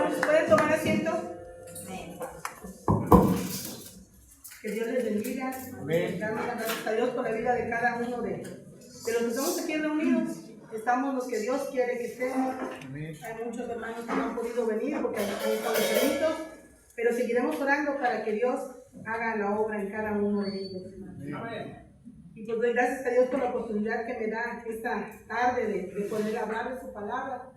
hermanos, ¿pueden tomar asiento? Que Dios les bendiga. Amén. Damos las gracias a Dios por la vida de cada uno de los que estamos aquí reunidos. Estamos los que Dios quiere que estemos. Amén. Hay muchos hermanos que no han podido venir porque han estado enfermitos, pero seguiremos orando para que Dios haga la obra en cada uno de ellos. Amén. Y pues doy gracias a Dios por la oportunidad que me da esta tarde de poder hablar de su palabra.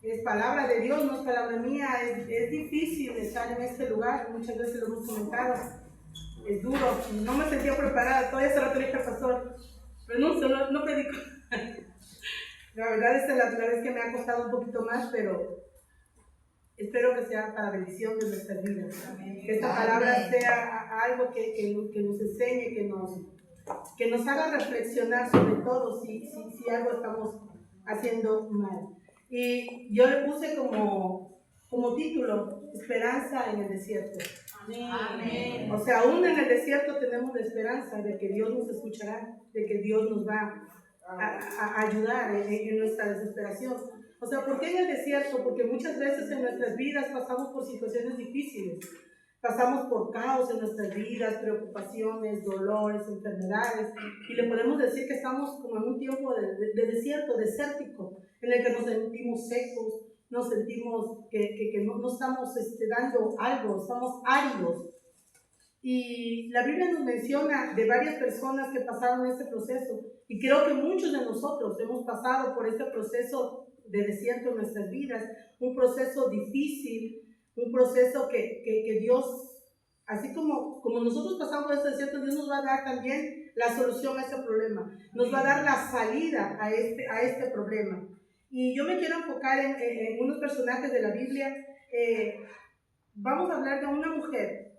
Es palabra de Dios, no es palabra mía. Es difícil estar en este lugar, muchas veces lo hemos comentado. Es duro, no me sentía preparada, todavía se lo dije al pastor, pero no predico. La verdad es que la vez que me ha costado un poquito más, pero espero que sea para bendición de nuestras vidas. Amén. Que esta palabra sea algo que nos enseñe, que nos haga reflexionar sobre todo si algo estamos haciendo mal. Y yo le puse como título, Esperanza en el desierto. Amén. O sea, aún en el desierto tenemos la esperanza de que Dios nos escuchará, de que Dios nos va a ayudar en nuestra desesperación. O sea, ¿por qué en el desierto? Porque muchas veces en nuestras vidas pasamos por situaciones difíciles. Pasamos por caos en nuestras vidas, preocupaciones, dolores, enfermedades, y le podemos decir que estamos como en un tiempo de desierto, desértico, en el que nos sentimos secos, nos sentimos que no estamos dando algo, estamos áridos. Y la Biblia nos menciona de varias personas que pasaron este proceso, y creo que muchos de nosotros hemos pasado por este proceso de desierto en nuestras vidas, un proceso difícil, un proceso que Dios, así como nosotros pasamos por este desierto, Dios nos va a dar también la solución a ese problema, nos va a dar la salida a este problema. Y yo me quiero enfocar en unos personajes de la Biblia. Vamos a hablar de una mujer,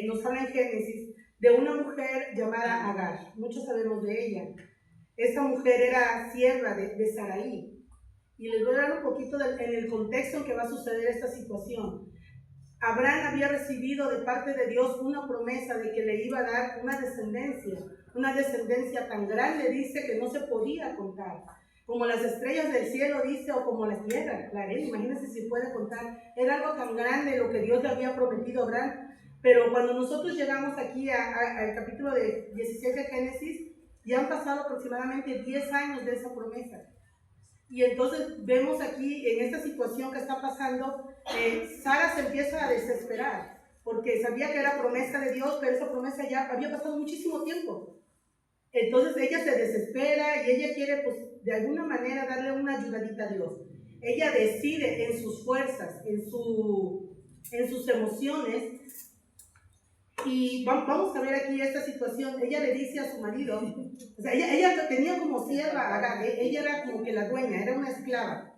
nos habla en Génesis, de una mujer llamada Agar. Muchos sabemos de ella. Esta mujer era sierva de Sarai. Y les voy a dar un poquito en el contexto en que va a suceder esta situación. Abraham había recibido de parte de Dios una promesa de que le iba a dar una descendencia tan grande, dice, que no se podía contar. Como las estrellas del cielo, dice, o como la tierra, la arena, imagínense si puede contar. Era algo tan grande lo que Dios le había prometido a Abraham. Pero cuando nosotros llegamos aquí al capítulo 16 de Génesis, ya han pasado aproximadamente 10 años de esa promesa. Y entonces vemos aquí, en esta situación que está pasando, Sara se empieza a desesperar, porque sabía que era promesa de Dios, pero esa promesa ya había pasado muchísimo tiempo. Entonces ella se desespera y ella quiere, pues, de alguna manera darle una ayudadita a Dios. Ella decide en sus fuerzas, en sus emociones. Y vamos a ver aquí esta situación. Ella le dice a su marido, o sea, ella tenía como sierva, ella era como que la dueña, era una esclava,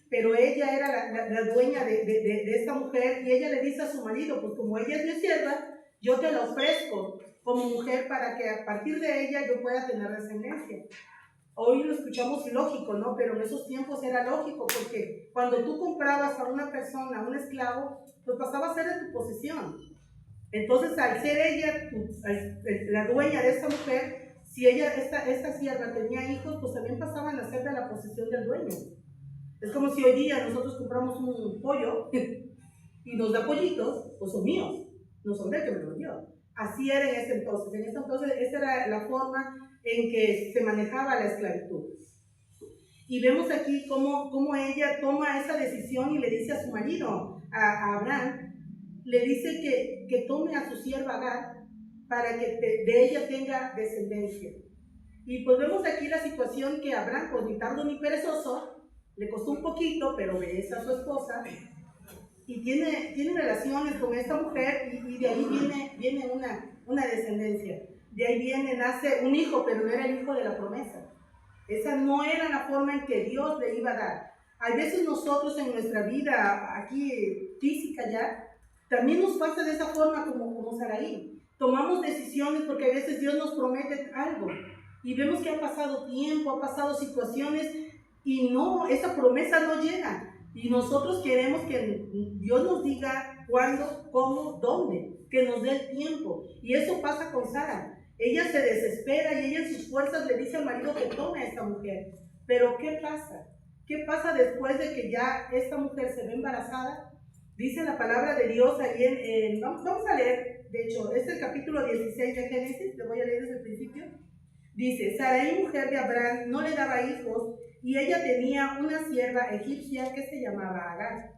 pero ella era la dueña de esta mujer, y ella le dice a su marido, pues como ella es mi sierva, yo te la ofrezco como mujer para que a partir de ella yo pueda tener descendencia. Hoy lo escuchamos lógico, ¿no? Pero en esos tiempos era lógico, porque cuando tú comprabas a una persona, a un esclavo, pues pasaba a ser de tu posesión. Entonces, al ser ella la dueña de esta mujer, si esta sierva tenía hijos, pues también pasaban a ser de la posesión del dueño. Es como si hoy día nosotros compramos un pollo y nos da pollitos, pues son míos, no son de que me lo dio. Así era en ese entonces. En ese entonces, esa era la forma en que se manejaba la esclavitud. Y vemos aquí cómo ella toma esa decisión y le dice a su marido, a Abraham, le dice que tome a su sierva Agar para que de ella tenga descendencia. Y pues vemos aquí la situación que Abraham, pues ni tardo ni perezoso, le costó un poquito, pero obedece a su esposa y tiene relaciones con esta mujer, y de ahí viene una descendencia. De ahí nace un hijo, pero no era el hijo de la promesa. Esa no era la forma en que Dios le iba a dar. A veces nosotros en nuestra vida aquí física ya, también nos pasa de esa forma como Sarai. Tomamos decisiones porque a veces Dios nos promete algo y vemos que ha pasado tiempo, ha pasado situaciones y no, esa promesa no llega. Y nosotros queremos que Dios nos diga cuándo, cómo, dónde, que nos dé el tiempo. Y eso pasa con Sara. Ella se desespera y ella en sus fuerzas le dice al marido que tome a esta mujer. Pero ¿qué pasa? ¿Qué pasa después de que ya esta mujer se ve embarazada? Dice la palabra de Dios ahí vamos a leer, de hecho, es el capítulo 16 de Génesis, le voy a leer desde el principio. Dice, Sarai, mujer de Abraham, no le daba hijos, y ella tenía una sierva egipcia que se llamaba Agar.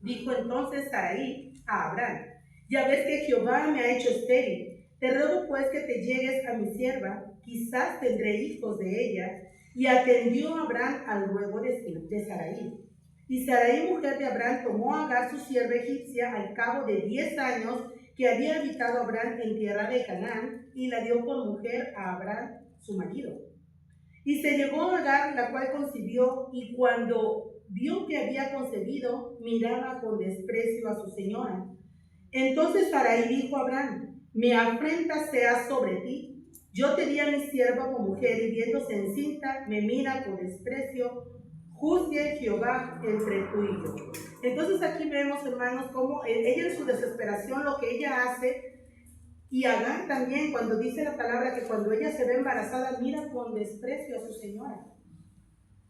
Dijo entonces Sarai a Abraham, ya ves que Jehová me ha hecho estéril, te ruego pues que te llegues a mi sierva, quizás tendré hijos de ella. Y atendió Abraham al ruego de Sarai. Y Sarai, mujer de Abraham, tomó a Agar, su sierva egipcia, al cabo de 10 años que había habitado Abraham en tierra de Canaán, y la dio por mujer a Abraham, su marido. Y se llegó a Agar, la cual concibió, y cuando vio que había concebido, miraba con desprecio a su señora. Entonces Sarai dijo a Abraham, mi afrenta sea sobre ti. Yo te di a mi sierva como mujer, y viéndose encinta, me mira con desprecio. Juzgue Jehová entre tú y yo. Entonces aquí vemos, hermanos, cómo ella en su desesperación lo que ella hace, y Agar también, cuando dice la palabra que cuando ella se ve embarazada, mira con desprecio a su señora.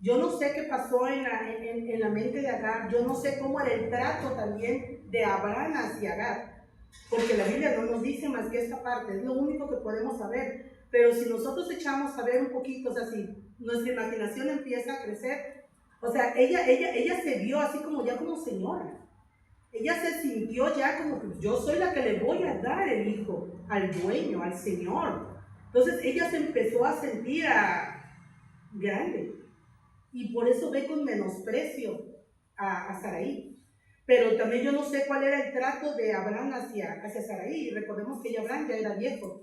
Yo no sé qué pasó en la mente de Agar, yo no sé cómo era el trato también de Abraham hacia Agar, porque la Biblia no nos dice más que esta parte, es lo único que podemos saber. Pero si nosotros echamos a ver un poquito, o sea, si nuestra imaginación empieza a crecer, o sea, ella se vio así como ya como señora. Ella se sintió ya como que yo soy la que le voy a dar el hijo al dueño, al Señor. Entonces ella se empezó a sentir grande, y por eso ve con menosprecio a Sarai. Pero también yo no sé cuál era el trato de Abraham hacia Sarai. Recordemos que Abraham ya era viejo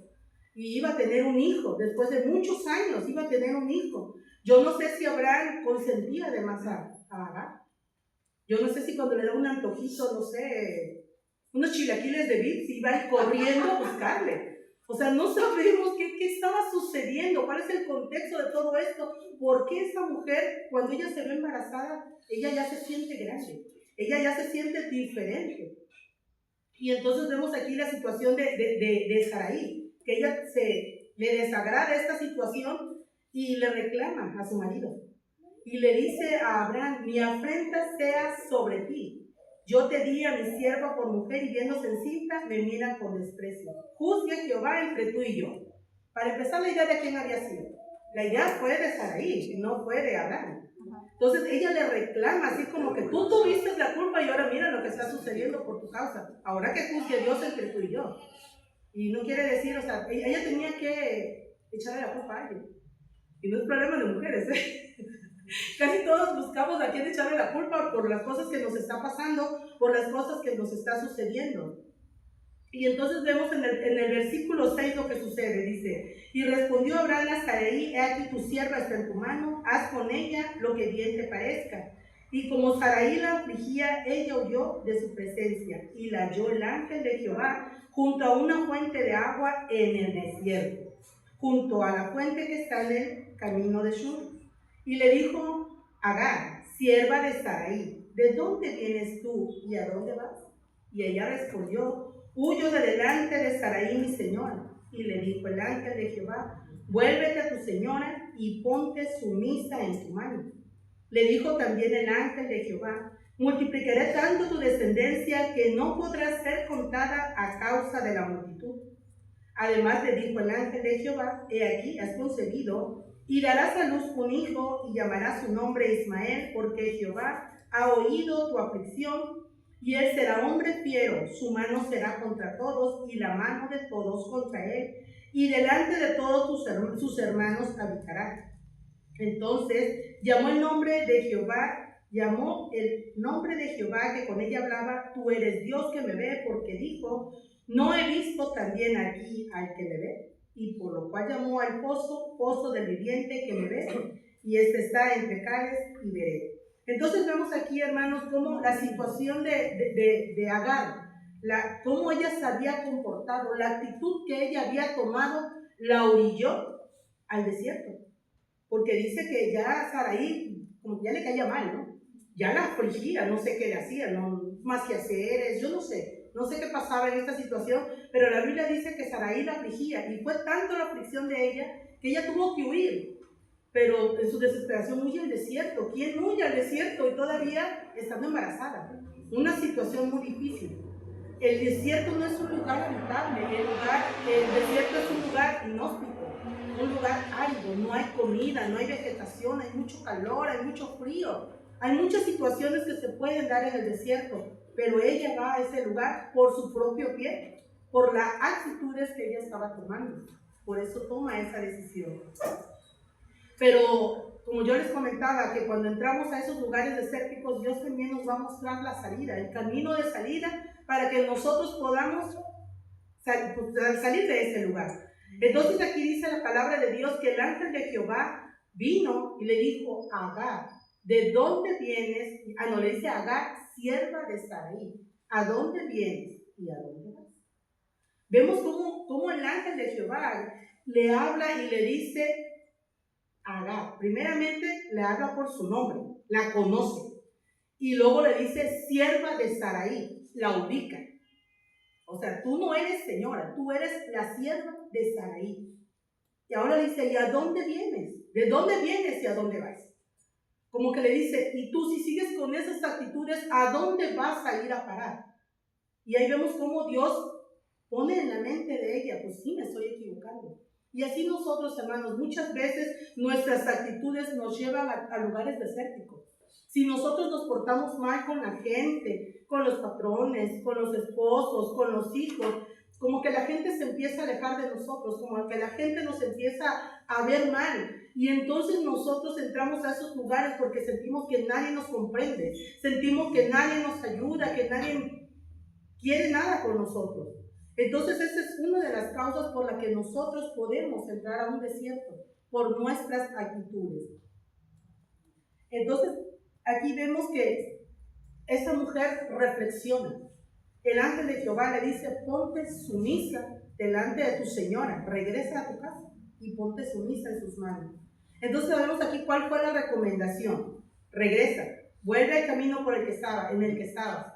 y iba a tener un hijo, después de muchos años iba a tener un hijo. Yo no sé si Abraham consentía además a Agar. Yo no sé si cuando le da un antojito, no sé, unos chilaquiles de Vips, iba a ir corriendo a buscarle. O sea, no sabemos qué estaba sucediendo, cuál es el contexto de todo esto, por qué esa mujer, cuando ella se ve embarazada, ella ya se siente grande, ella ya se siente diferente. Y entonces vemos aquí la situación de Sarai, que ella le desagrada esta situación y le reclama a su marido. Y le dice a Abraham, mi afrenta sea sobre ti. Yo te di a mi sierva por mujer, y viéndose encinta, me mira con desprecio. Juzgue Jehová entre tú y yo. Para empezar, la idea de quién había sido. La idea fue de Sarai, no fue de Abraham. Entonces ella le reclama, así como que tú tuviste la culpa y ahora mira lo que está sucediendo por tu causa. Ahora que juzgue Dios entre tú y yo. Y no quiere decir, o sea, ella tenía que echarle la culpa a alguien. Y no es problema de mujeres, ¿eh? Casi todos buscamos a quién echarle la culpa por las cosas que nos está pasando, por las cosas que nos está sucediendo. Y entonces vemos en el versículo 6 lo que sucede, dice, y respondió Abraham a Sarai, he aquí tu sierva está en tu mano, haz con ella lo que bien te parezca. Y como Sarai la afligía, ella huyó de su presencia, y la halló el ángel de Jehová junto a una fuente de agua en el desierto, junto a la fuente que está en el camino de Shur. Y le dijo, Agar, sierva de Sarai, ¿de dónde vienes tú y a dónde vas? Y ella respondió, huyo de delante de Sarai mi señora. Y le dijo el ángel de Jehová, vuélvete a tu señora y ponte sumisa en tu mano. Le dijo también el ángel de Jehová, multiplicaré tanto tu descendencia que no podrá ser contada a causa de la multitud. Además le dijo el ángel de Jehová, he aquí has concebido y darás a luz un hijo y llamarás su nombre Ismael, porque Jehová ha oído tu aflicción, y él será hombre fiero, su mano será contra todos y la mano de todos contra él, y delante de todos sus hermanos habitará. Entonces llamó el nombre de Jehová que con ella hablaba, tú eres Dios que me ve, porque dijo, no he visto también aquí al que me ve, y por lo cual llamó al pozo del viviente que me ve, y este está entre Cades y Bered. Entonces vemos aquí, hermanos, cómo la situación de Agar, cómo ella se había comportado, la actitud que ella había tomado, la orilló al desierto. Porque dice que ya Sarai, como que ya le caía mal, ¿no? Ya la afligía, no sé qué le hacía, no, más que hacer, yo no sé qué pasaba en esta situación, pero la Biblia dice que Sarai la afligía, y fue tanto la aflicción de ella que ella tuvo que huir. pero en su desesperación huye al desierto. ¿Quién huye al desierto y todavía estando embarazada? Una situación muy difícil. El desierto no es un lugar habitable, el desierto es un lugar inhóspito, un lugar árido, no hay comida, no hay vegetación, hay mucho calor, hay mucho frío, hay muchas situaciones que se pueden dar en el desierto, pero ella va a ese lugar por su propio pie, por las actitudes que ella estaba tomando, por eso toma esa decisión. Pero como yo les comentaba, que cuando entramos a esos lugares desérticos, Dios también nos va a mostrar la salida, el camino de salida, para que nosotros podamos salir de ese lugar. Entonces aquí dice la palabra de Dios que el ángel de Jehová vino y le dijo a Agar, ¿de dónde vienes? Le dice a Agar, sierva de Sarai, ¿a dónde vienes y a dónde vas? Vemos cómo el ángel de Jehová le habla y le dice a Agar. Primeramente le habla por su nombre, la conoce, y luego le dice sierva de Sarai, la ubica. O sea, tú no eres señora, tú eres la sierva de Sarai. Y ahora dice, ¿y a dónde vienes? ¿De dónde vienes y a dónde vas? Como que le dice, y tú si sigues con esas actitudes, ¿a dónde vas a ir a parar? Y ahí vemos cómo Dios pone en la mente de ella, pues sí, me estoy equivocando. Y así nosotros, hermanos, muchas veces nuestras actitudes nos llevan a lugares desérticos. Si nosotros nos portamos mal con la gente, con los patrones, con los esposos, con los hijos, como que la gente se empieza a alejar de nosotros, como que la gente nos empieza a ver mal. Y entonces nosotros entramos a esos lugares porque sentimos que nadie nos comprende, sentimos que nadie nos ayuda, que nadie quiere nada con nosotros. Entonces esa es una de las causas por las que nosotros podemos entrar a un desierto, por nuestras actitudes. Entonces aquí vemos que esa mujer reflexiona. El ángel de Jehová le dice, ponte sumisa delante de tu señora, regresa a tu casa y ponte sumisa en sus manos. Entonces vemos aquí cuál fue la recomendación. Regresa, vuelve al camino en el que estabas,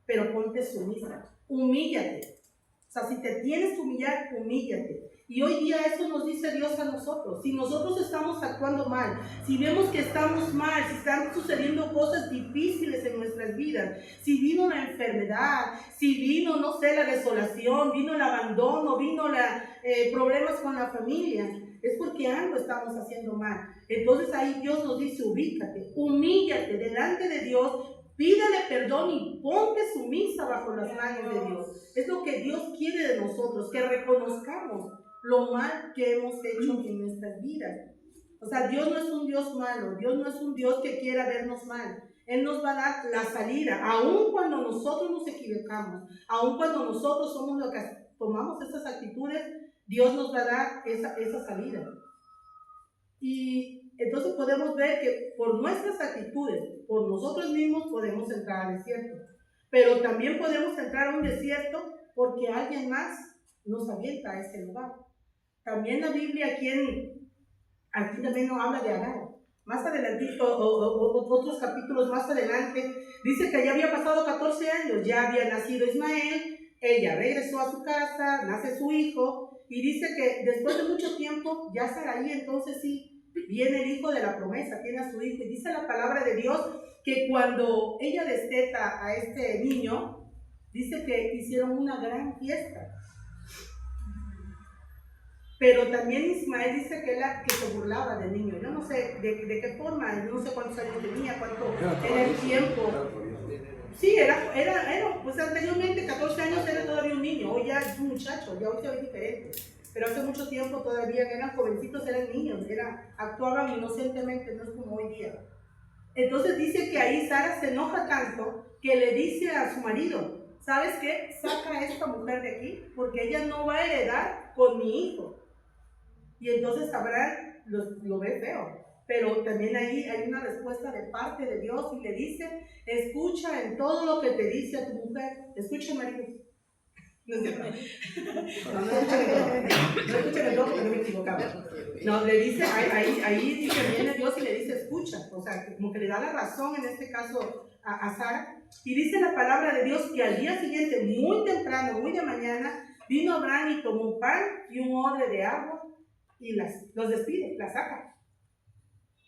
pero ponte sumisa, humíllate. O sea, si te tienes que humillar, humíllate. Y hoy día eso nos dice Dios a nosotros. Si nosotros estamos actuando mal, si vemos que estamos mal, si están sucediendo cosas difíciles en nuestras vidas, si vino la enfermedad, si vino, no sé, la desolación, vino el abandono, vino problemas con la familia, es porque algo estamos haciendo mal. Entonces ahí Dios nos dice, ubícate, humíllate delante de Dios, pídale perdón y ponte sumisa bajo las manos de Dios. Es lo que Dios quiere de nosotros, que reconozcamos lo mal que hemos hecho en nuestras vidas. O sea, Dios no es un Dios malo, Dios no es un Dios que quiera vernos mal. Él nos va a dar la salida, aun cuando nosotros nos equivocamos, aun cuando nosotros somos los que tomamos esas actitudes, Dios nos va a dar esa salida. Y entonces podemos ver que por nuestras actitudes, por nosotros mismos podemos entrar al desierto. Pero también podemos entrar a un desierto porque alguien más nos avienta a ese lugar. También la Biblia aquí también nos habla de Agar. Más adelantito, otros capítulos más adelante, dice que ya había pasado 14 años, ya había nacido Ismael, ella regresó a su casa, nace su hijo, y dice que después de mucho tiempo, ya Sarai entonces sí, viene el hijo de la promesa, tiene a su hijo, y dice la palabra de Dios que cuando ella desteta a este niño, dice que hicieron una gran fiesta. Pero también Ismael dice que se burlaba del niño. Yo no sé de qué forma, yo no sé cuántos años tenía, cuánto era el tiempo. Sí, pues anteriormente, 14 años era todavía un niño, hoy ya es un muchacho, ya hoy se ve diferente. Pero hace mucho tiempo todavía eran jovencitos, eran niños, actuaban inocentemente, no es como hoy día. Entonces dice que ahí Sara se enoja tanto que le dice a su marido, ¿sabes qué? Saca a esta mujer de aquí porque ella no va a heredar con mi hijo. Y entonces Abraham lo ve feo, pero también ahí hay una respuesta de parte de Dios y le dice, escucha en todo lo que te dice a tu mujer, escucha marido. No escuchen el todo porque no me equivocaba. No, le dice, ahí dice, viene Dios y le dice, escucha, o sea, como que le da la razón en este caso a Sara. Y dice la palabra de Dios que al día siguiente, muy temprano, muy de mañana, vino Abraham y tomó un pan y un odre de agua y los despide, las saca.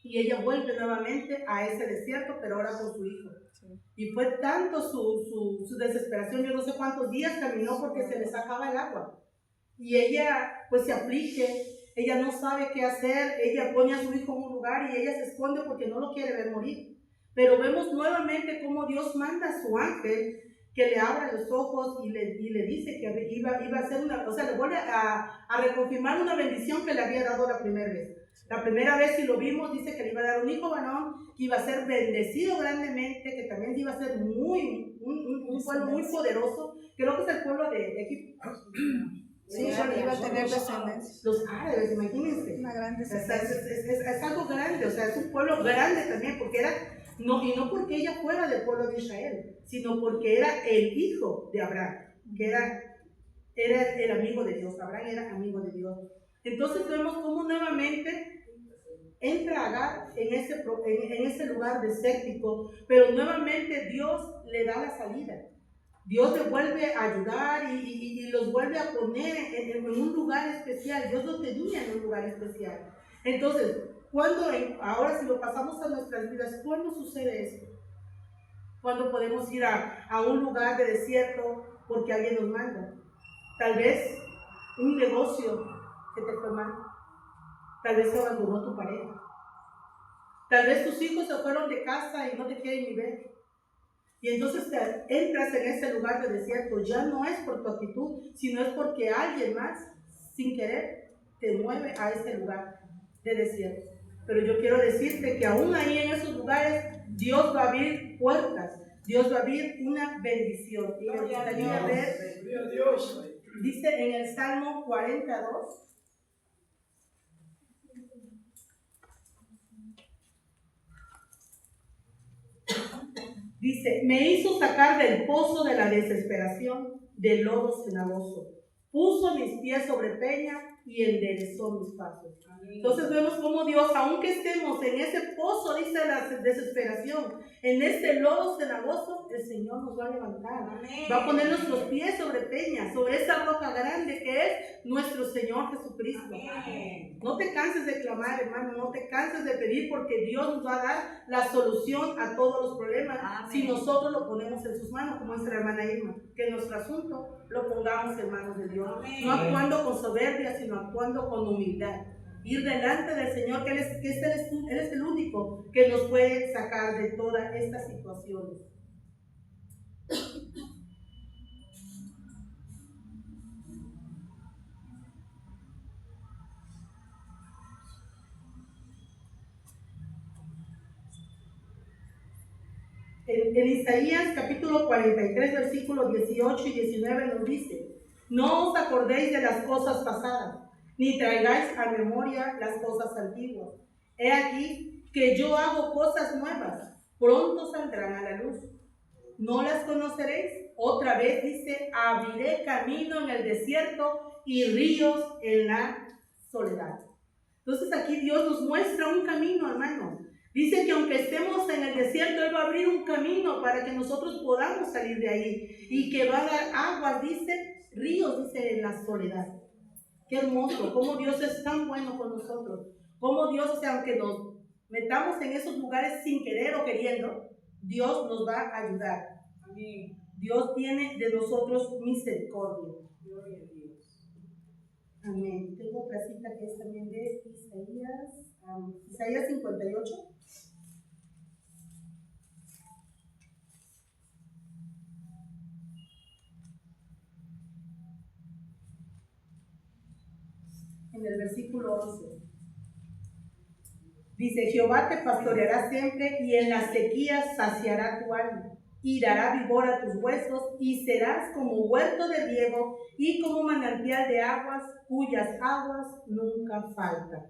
y ella vuelve nuevamente a ese desierto, pero ahora con su hijo. Sí. Y fue tanto su desesperación, yo no sé cuántos días caminó porque se le sacaba el agua. Y ella pues se aflige, ella no sabe qué hacer, ella pone a su hijo en un lugar y ella se esconde porque no lo quiere ver morir. Pero vemos nuevamente cómo Dios manda a su ángel que le abra los ojos y le dice que iba a hacer una, o sea, le vuelve a reconfirmar una bendición que le había dado la primera vez. La primera vez, si lo vimos, dice que le iba a dar un hijo varón, que iba a ser bendecido grandemente, que también iba a ser un pueblo muy poderoso. Creo que es el pueblo de Egipto. Sí, iba a tener descendencia. Los árabes, imagínense. Una gran descendencia. Es algo grande, o sea, es un pueblo grande también, porque era, y no porque ella fuera del pueblo de Israel, sino porque era el hijo de Abraham, que era el amigo de Dios. Abraham era amigo de Dios. Entonces vemos cómo nuevamente entra Agar en ese lugar desértico, pero nuevamente Dios le da la salida. Dios le vuelve a ayudar y los vuelve a poner en un lugar especial. Dios los tenía en un lugar especial. Entonces, ahora si lo pasamos a nuestras vidas, ¿cuándo sucede esto? ¿Cuándo podemos ir a un lugar de desierto porque alguien nos manda? Tal vez un negocio que te fue mal. Tal vez se abandonó tu pareja. Tal vez tus hijos se fueron de casa y no te quieren ni ver. Y entonces entras en ese lugar de desierto. Ya no es por tu actitud, sino es porque alguien más, sin querer, te mueve a ese lugar de desierto. Pero yo quiero decirte que aún ahí en esos lugares, Dios va a abrir puertas. Dios va a abrir una bendición. Y me gustaría ver, dice en el Salmo 42, dice, me hizo sacar del pozo de la desesperación, del lodo cenagoso. Puso mis pies sobre peña y enderezó mis pasos. Entonces vemos cómo Dios, aunque estemos en ese pozo, dice la desesperación, en este lodo cenagoso, el Señor nos va a levantar. Amén. Va a poner nuestros pies sobre peña, sobre esa roca grande que es nuestro Señor Jesucristo. Amén. No te canses de clamar, hermano, no te canses de pedir, porque Dios nos va a dar la solución a todos los problemas. Amén. Si nosotros lo ponemos en sus manos, como dice la hermana Irma, que nuestro asunto lo pongamos en manos de Dios. Amén. No actuando con soberbia, sino actuando con humildad. Ir delante del Señor, que Él es el único que nos puede sacar de todas estas situaciones. En Isaías capítulo 43, versículos 18 y 19 nos dice: no os acordéis de las cosas pasadas, ni traigáis a memoria las cosas antiguas. He aquí que yo hago cosas nuevas, pronto saldrán a la luz. ¿No las conoceréis? Otra vez dice: abriré camino en el desierto y ríos en la soledad. Entonces aquí Dios nos muestra un camino, hermano. Dice que aunque estemos en el desierto, Él va a abrir un camino para que nosotros podamos salir de ahí. Y que va a dar aguas, dice, ríos, dice, en la soledad. Qué hermoso, cómo Dios es tan bueno con nosotros. Cómo Dios, o sea, aunque nos metamos en esos lugares sin querer o queriendo, Dios nos va a ayudar. Amén. Dios tiene de nosotros misericordia. Gloria a Dios. Amén. Tengo otra cita que es también de Isaías 58. En el versículo 11. Dice: Jehová te pastoreará siempre y en las sequías saciará tu alma y dará vigor a tus huesos y serás como huerto de riego y como manantial de aguas cuyas aguas nunca faltan.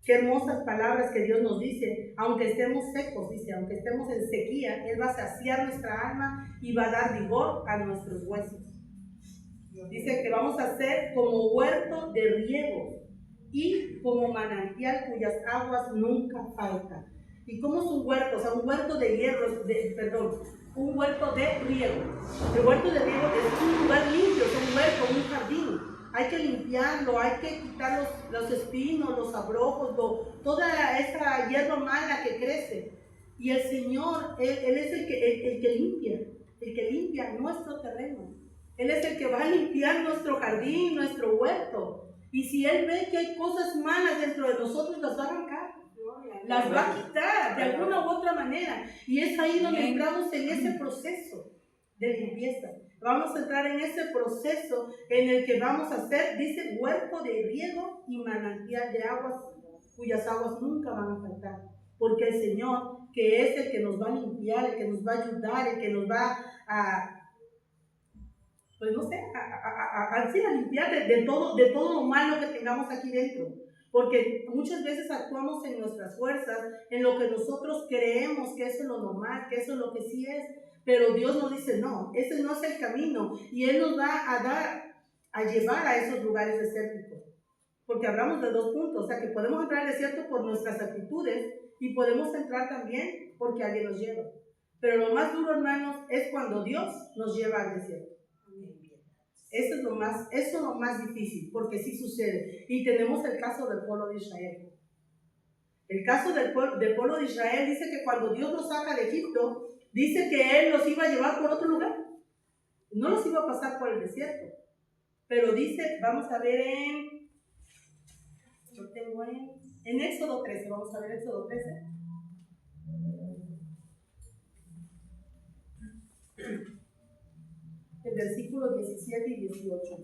Qué hermosas palabras que Dios nos dice. Aunque estemos secos, dice, aunque estemos en sequía, Él va a saciar nuestra alma y va a dar vigor a nuestros huesos. Dice que vamos a ser como huerto de riego y como manantial cuyas aguas nunca faltan. ¿Y cómo es un huerto? O sea, un huerto de hierro, un huerto de riego. El huerto de riego es un lugar limpio, es un huerto, un jardín. hay que limpiarlo, hay que quitar los espinos, los abrojos, toda esa hierba mala que crece. Y el Señor, Él es el que limpia nuestro terreno. Él es el que va a limpiar nuestro jardín, nuestro huerto. Y si Él ve que hay cosas malas dentro de nosotros, las va a arrancar, las va a quitar de alguna u otra manera. Y es ahí donde entramos en ese proceso de limpieza. Vamos a entrar en ese proceso en el que vamos a hacer, dice, huerto de riego y manantial de aguas, cuyas aguas nunca van a faltar. Porque el Señor, que es el que nos va a limpiar, el que nos va a ayudar, el que nos va pues no sé, a limpiar de todo lo malo que tengamos aquí dentro. Porque muchas veces actuamos en nuestras fuerzas, en lo que nosotros creemos que eso es lo normal, que eso es lo que sí es. Pero Dios nos dice, no, ese no es el camino. Y Él nos va a llevar a esos lugares desérticos. Porque hablamos de dos puntos, o sea que podemos entrar al desierto por nuestras actitudes y podemos entrar también porque alguien nos lleva. Pero lo más duro, hermanos, es cuando Dios nos lleva al desierto. Eso es lo más difícil, porque sí sucede. Y tenemos el caso del pueblo de Israel. El caso del pueblo de Israel dice que cuando Dios los saca de Egipto, dice que Él los iba a llevar por otro lugar. No los iba a pasar por el desierto. Pero dice, vamos a ver en Éxodo 13, vamos a ver Éxodo 13. El versículo 17 y 18.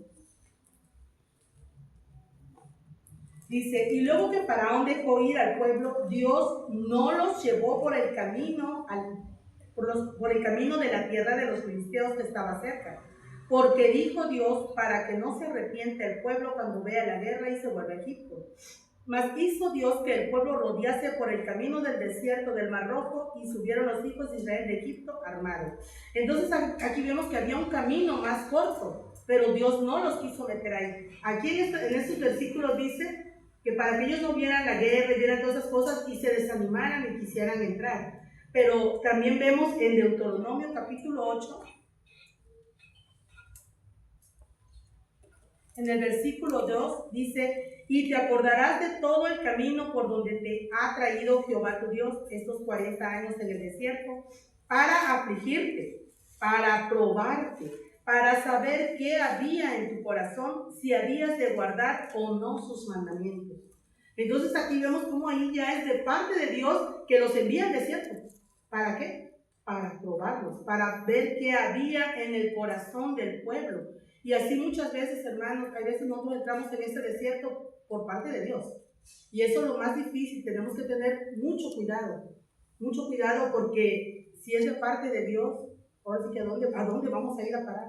Dice, y luego que Faraón dejó ir al pueblo, Dios no los llevó por el camino por el camino de la tierra de los filisteos que estaba cerca, porque dijo Dios, para que no se arrepienta el pueblo cuando vea la guerra y se vuelva a Egipto. Mas hizo Dios que el pueblo rodease por el camino del desierto del Mar Rojo, y subieron los hijos de Israel de Egipto armados. Entonces aquí vemos que había un camino más corto, pero Dios no los quiso meter ahí. Aquí en estos versículos dice que para que ellos no vieran la guerra y vieran todas esas cosas y se desanimaran y quisieran entrar. Pero también vemos en Deuteronomio capítulo 8, en el versículo 2 dice, y te acordarás de todo el camino por donde te ha traído Jehová tu Dios estos 40 años en el desierto, para afligirte, para probarte, para saber qué había en tu corazón, si habías de guardar o no sus mandamientos. Entonces aquí vemos cómo ahí ya es de parte de Dios que los envía al desierto. ¿Para qué? Para probarlos, para ver qué había en el corazón del pueblo. Y así muchas veces, hermanos, a veces nosotros entramos en este desierto por parte de Dios. Y eso es lo más difícil, tenemos que tener mucho cuidado porque si es de parte de Dios, ahora sí que ¿a dónde vamos a ir a parar?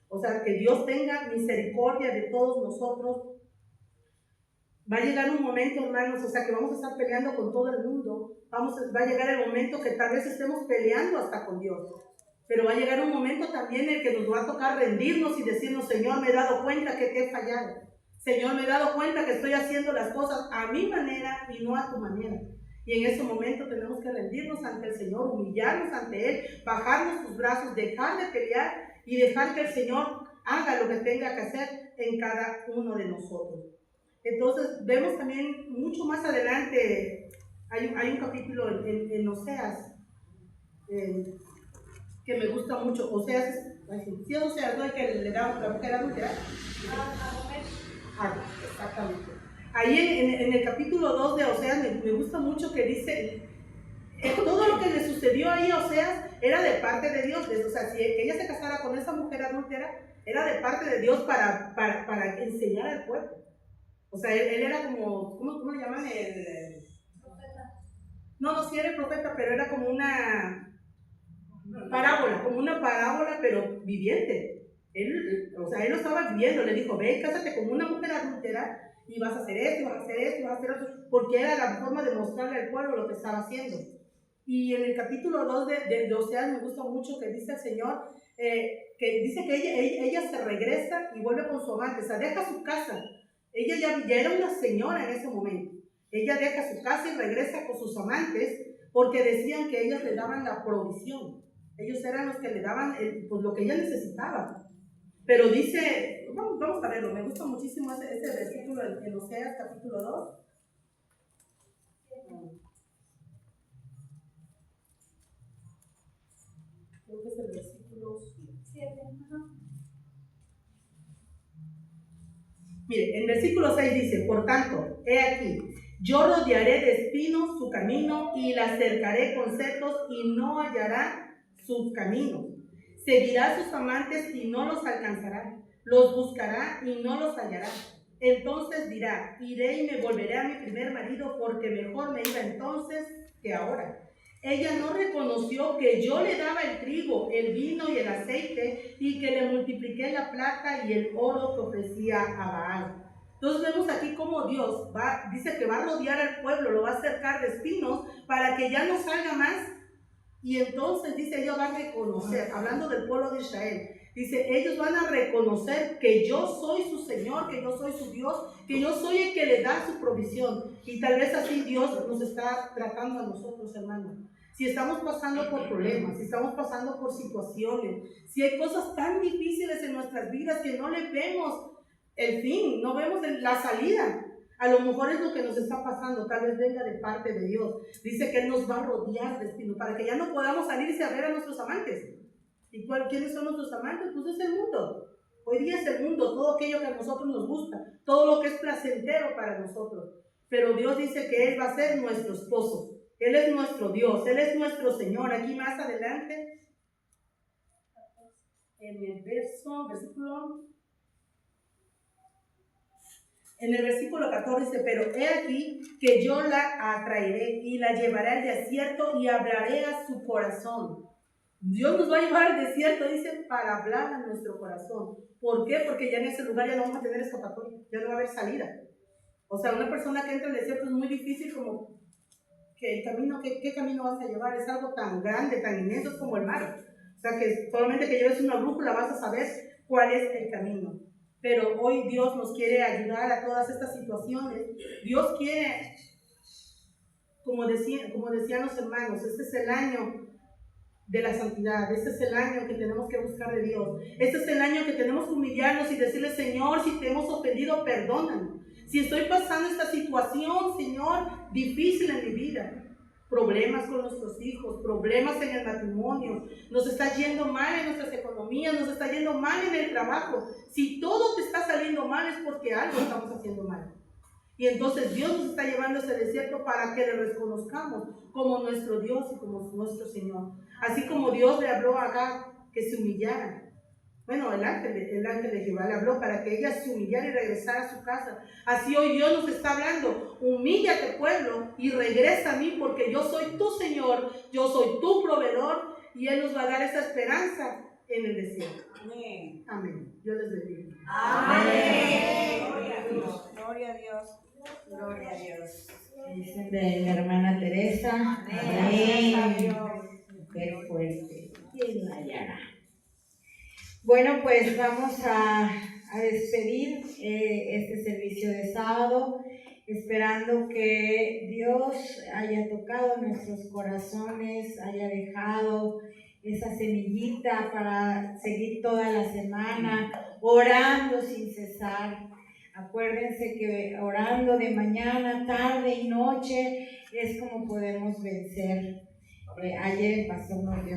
O sea, que Dios tenga misericordia de todos nosotros. Va a llegar un momento, hermanos, o sea, que vamos a estar peleando con todo el mundo. Va a llegar el momento que tal vez estemos peleando hasta con Dios. Pero va a llegar un momento también en el que nos va a tocar rendirnos y decirnos, Señor, me he dado cuenta que te he fallado. Señor, me he dado cuenta que estoy haciendo las cosas a mi manera y no a tu manera. Y en ese momento tenemos que rendirnos ante el Señor, humillarnos ante Él, bajar nuestros brazos, dejar de pelear y dejar que el Señor haga lo que tenga que hacer en cada uno de nosotros. Entonces, vemos también mucho más adelante, hay un capítulo en Oseas, que me gusta mucho. Oseas, si es Oseas, ¿no? El que le da la mujer adúltera. Exactamente. Ahí en el capítulo 2 de Oseas me gusta mucho que dice, todo lo que le sucedió ahí a Oseas era de parte de Dios. O sea, si ella se casara con esa mujer adúltera, era de parte de Dios para enseñar al pueblo. O sea, él era como, ¿cómo le llaman? Profeta. No, sí era el profeta, pero era como una parábola, pero viviente. Él lo estaba viviendo, le dijo, ve, cásate con una mujer adúltera y vas a hacer esto, vas a hacer esto, vas a hacer otro, porque era la forma de mostrarle al pueblo lo que estaba haciendo. Y en el capítulo 2 de Oseas me gusta mucho que dice el Señor, que dice que ella se regresa y vuelve con su amante, o sea, deja su casa. Ella ya era una señora en ese momento. Ella deja su casa y regresa con sus amantes porque decían que ellas le daban la provisión. Ellos eran los que le daban pues, lo que ella necesitaba. Pero dice, vamos a verlo, me gusta muchísimo ese versículo en Oseas capítulo 2. Creo que es el versículo 7. Mire, en versículo 6 dice, por tanto, he aquí, yo rodearé de espinos su camino y la cercaré con setos y no hallará sus caminos. Seguirá a sus amantes y no los alcanzará. Los buscará y no los hallará. Entonces dirá, iré y me volveré a mi primer marido porque mejor me iba entonces que ahora. Ella no reconoció que yo le daba el trigo, el vino y el aceite y que le multipliqué la plata y el oro que ofrecía a Baal. Entonces vemos aquí cómo Dios dice que va a rodear al pueblo, lo va a cercar de espinos para que ya no salga más. Y entonces dice, ella va a reconocer, hablando del pueblo de Israel, dice, ellos van a reconocer que yo soy su Señor, que yo soy su Dios, que yo soy el que le da su provisión. Y tal vez así Dios nos está tratando a nosotros, hermanos. Si estamos pasando por problemas, si estamos pasando por situaciones, si hay cosas tan difíciles en nuestras vidas que no le vemos el fin, no vemos la salida. A lo mejor es lo que nos está pasando, tal vez venga de parte de Dios. Dice que Él nos va a rodear de espinos para que ya no podamos salirse a ver a nuestros amantes. ¿Y quiénes son nuestros amantes? Pues es el mundo. Hoy día es el mundo, todo aquello que a nosotros nos gusta, todo lo que es placentero para nosotros. Pero Dios dice que Él va a ser nuestro esposo. Él es nuestro Dios, Él es nuestro Señor. Aquí más adelante, en el versículo 14 dice, pero he aquí que yo la atraeré y la llevaré al desierto y hablaré a su corazón. Dios nos va a llevar al desierto, dice, para hablar a nuestro corazón. ¿Por qué? Porque ya en ese lugar ya no vamos a tener escapatoria, ya no va a haber salida. O sea, una persona que entra al desierto es muy difícil como que el camino, ¿qué camino vas a llevar? Es algo tan grande, tan inmenso como el mar. O sea, que solamente que lleves una brújula vas a saber cuál es el camino. Pero hoy Dios nos quiere ayudar a todas estas situaciones. Dios quiere, como decían los hermanos, este es el año de la santidad, este es el año que tenemos que buscar de Dios, este es el año que tenemos que humillarnos y decirle, Señor, si te hemos ofendido, perdónanos. Si estoy pasando esta situación, Señor, difícil en mi vida, problemas con nuestros hijos, problemas en el matrimonio, nos está yendo mal en nuestras economías, nos está yendo mal en el trabajo. Si todo te está saliendo mal es porque algo estamos haciendo mal. Y entonces Dios nos está llevando a ese desierto para que le reconozcamos como nuestro Dios y como nuestro Señor. Así como Dios le habló a Agar que se humillara. Bueno, el ángel de Jehová le habló para que ella se humillara y regresara a su casa. Así hoy Dios nos está hablando, humíllate pueblo y regresa a mí porque yo soy tu Señor, yo soy tu proveedor y Él nos va a dar esa esperanza en el desierto. Amén. Amén. Dios les bendiga. Amén. Gloria a Dios. Gloria a Dios. Gloria a Dios. Dicen de la hermana Teresa. Amén. Qué fuerte. ¿Quién la hallará? Bueno, pues vamos a despedir este servicio de sábado, esperando que Dios haya tocado nuestros corazones, haya dejado esa semillita para seguir toda la semana, orando sin cesar. Acuérdense que orando de mañana, tarde y noche es como podemos vencer. Ayer el pastor nos dio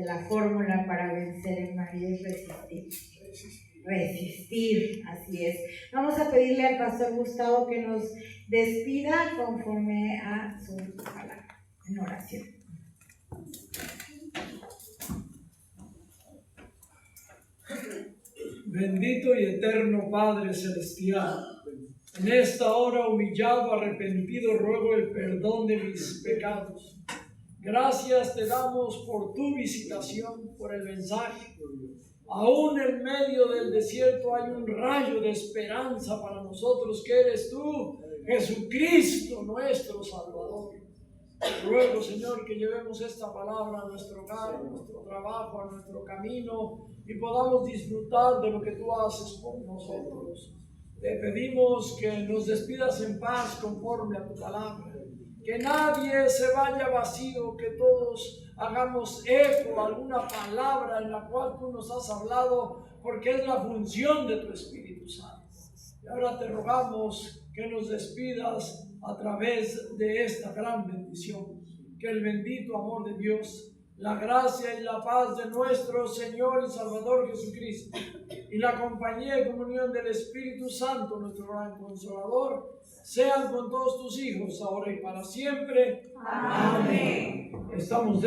la fórmula para vencer el mal y es resistir, así es. Vamos a pedirle al pastor Gustavo que nos despida conforme a su palabra en oración. Bendito y eterno Padre Celestial, en esta hora humillado, arrepentido, ruego el perdón de mis pecados. Gracias te damos por tu visitación, por el mensaje. Aún en medio del desierto hay un rayo de esperanza para nosotros, que eres tú, Jesucristo, nuestro Salvador. Ruego, Señor, que llevemos esta palabra a nuestro hogar, a nuestro trabajo, a nuestro camino y podamos disfrutar de lo que tú haces por nosotros. Te pedimos que nos despidas en paz conforme a tu palabra. Que nadie se vaya vacío, que todos hagamos eco a alguna palabra en la cual tú nos has hablado, porque es la función de tu Espíritu Santo. Y ahora te rogamos que nos despidas a través de esta gran bendición. Que el bendito amor de Dios, la gracia y la paz de nuestro Señor y Salvador Jesucristo, y la compañía y comunión del Espíritu Santo, nuestro gran Consolador, sean con todos tus hijos, ahora y para siempre. Amén. Estamos